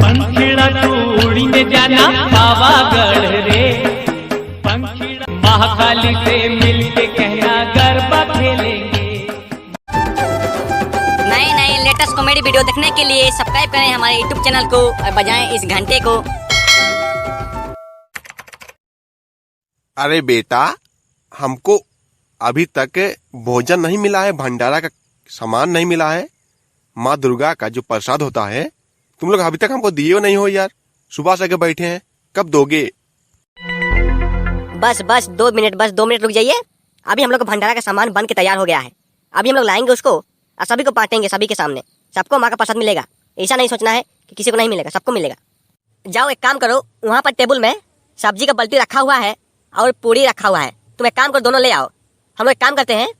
पंखीड़ा तू उड़ीने जाना पावागढ़ रे, पंखीड़ा महाकाली से मिलके कहना गरबा खेलेंगे। नए नए लेटेस्ट कॉमेडी वीडियो देखने के लिए सब्सक्राइब करें हमारे यूट्यूब चैनल को और बजाएं इस घंटे को। अरे बेटा, हमको अभी तक भोजन नहीं मिला है, भंडारा का सामान नहीं मिला है। माँ दुर्गा का जो प्रसाद होता है तुम लोग अभी तक हमको दिए नहीं हो यार। सुबह से आके बैठे हैं, कब दोगे? बस 2 मिनट, बस 2 मिनट रुक जाइए। अभी हम लोग का भंडारा का सामान बन के तैयार हो गया है। अभी हम लोग लाएंगे उसको और सभी को बांटेंगे, सभी के सामने सबको माँ का प्रसाद मिलेगा। ऐसा नहीं सोचना है कि किसी को नहीं मिलेगा, सबको मिलेगा। जाओ एक काम करो, वहाँ पर टेबल में सब्जी का बाल्टी रखा हुआ है और पूरी रखा हुआ है। तुम एक काम करो, दोनों ले आओ। हम लोग एक काम करते हैं,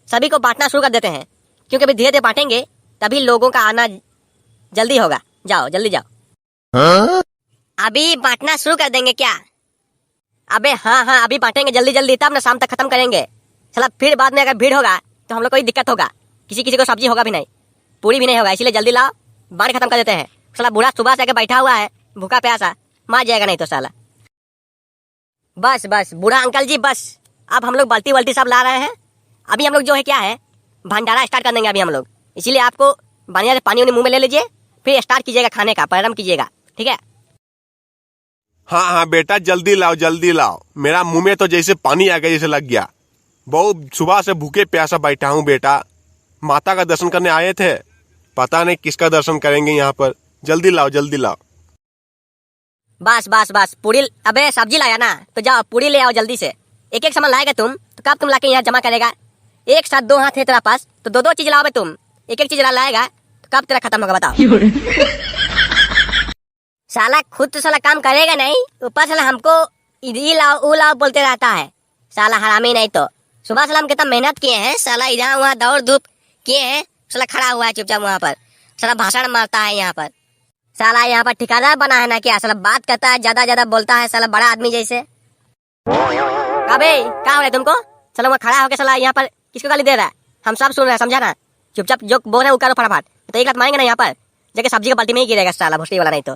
सभी को बांटना शुरू कर देते हैं, क्योंकि अभी धीरे धीरे बांटेंगे तभी लोगों का आना जल्दी होगा। जाओ जल्दी जाओ। अभी बांटना शुरू कर देंगे क्या? अबे हाँ, अभी बांटेंगे जल्दी जल्दी, तब ना शाम तक खत्म करेंगे। चला फिर बाद में अगर भीड़ होगा तो हम लोग को ही दिक्कत होगा, किसी को सब्जी होगा भी नहीं, पूरी भी नहीं होगा। इसीलिए जल्दी लाओ, बांट खत्म कर देते हैं। साला बूढ़ा सुबह से आके बैठा हुआ है, भूखा प्यासा, मार जाएगा नहीं तो साला। बस बूढ़ा अंकल जी, बस अब हम लोग बाल्टी सब ला रहे हैं। अभी हम लोग जो है क्या है, भंडारा स्टार्ट कर देंगे अभी हम लोग। इसीलिए आपको बढ़िया से पानी मुंह में ले लीजिए, फिर स्टार्ट कीजिएगा खाने का, प्रारंभ कीजिएगा, ठीक है? हाँ बेटा, जल्दी लाओ। मेरा मुंह में तो जैसे पानी आ गया, जैसे लग गया। बहुत सुबह से भूखे प्यासा बैठा हूँ बेटा। माता का दर्शन करने आए थे, पता नहीं किसका दर्शन करेंगे यहाँ पर। जल्दी लाओ। बस पूरी। अबे सब्जी लाया ना, तो जाओ पूरी ले आओ जल्दी से। एक सामान लाएगा तुम तो कब तुम लाके यहाँ जमा करेगा? एक साथ 2 हाथ है तेरा पास, तो 2 चीज लाओ तुम। एक चीज लाएगा तो कब तेरा खत्म होगा बताओ? साला खुद तो साला काम करेगा नहीं, ऊपर साला हमको इधर लाओ ऊ लाओ बोलते रहता है। साला हरामी नहीं तो। सुबह साला हम कितना मेहनत किए हैं, साला इधर वहाँ दौड़ धूप किए हैं, साला खड़ा हुआ है चुपचाप वहाँ पर, साला भाषण मारता है यहाँ पर। साला यहाँ पर ठिकादार बना है ना क्या? साला बात करता है, ज्यादा बोलता है, साला बड़ा आदमी जैसे। अबे क्या हो रहा है तुमको? साला वहाँ खड़ा होकर साला यहाँ पर किसको गाली दे रहा है? हम सब सुन रहे हैं, समझा ना? चुपचाप जो बोल रहे हैं वो करो फटाफट, तो एक लात मारेंगे ना यहाँ पर, जाके सब्जी का बाल्टी में ही गिरेगा साला भोसड़ी वाला, नहीं तो।